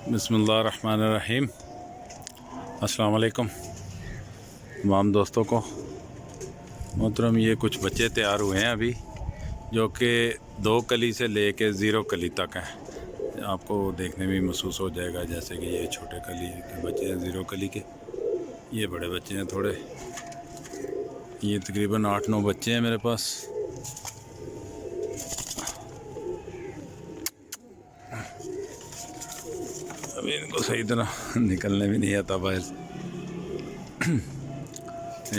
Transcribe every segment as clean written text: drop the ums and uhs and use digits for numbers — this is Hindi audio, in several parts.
बिस्मिल्लाहिर्रहमानिर्रहीम। अस्सलाम वालेकुम तमाम दोस्तों को। मोहतरम, ये कुछ बच्चे तैयार हुए हैं अभी, जो कि 2 कली से लेके 0 कली तक हैं। आपको देखने में महसूस हो जाएगा जैसे कि ये छोटे कली के बच्चे हैं, 0 कली के। ये बड़े बच्चे हैं थोड़े। ये तकरीबन 8-9 बच्चे हैं मेरे पास। अभी इनको सही तरह निकलने भी नहीं आता बाहर से।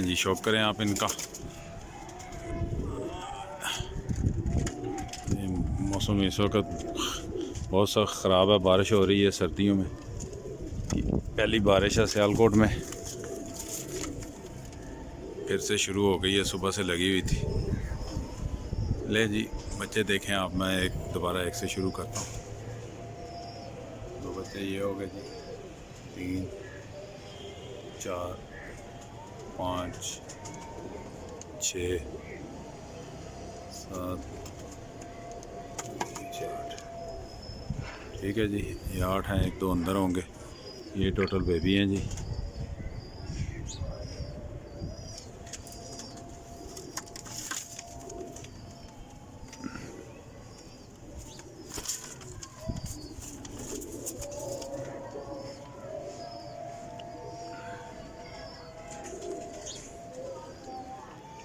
जी, शौक करें आप इनका। मौसम इस वक्त बहुत सा ख़राब है, बारिश हो रही है सर्दियों में। पहली बारिश है सियालकोट में, फिर से शुरू हो गई है, सुबह से लगी हुई थी। ले जी बच्चे देखें आप, मैं दोबारा एक से शुरू करता हूँ। 2 बच्चे ये हो गए जी, 3 4 5 6 7 8। ठीक है जी, ये 8 हैं, 1-2 अंदर होंगे। ये टोटल बेबी हैं जी।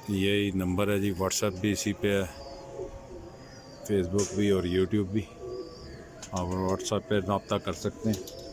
यही नंबर है जी, व्हाट्सएप भी इसी पे है, फेसबुक भी और यूट्यूब भी। आप व्हाट्सएप पे रब्ता कर सकते हैं।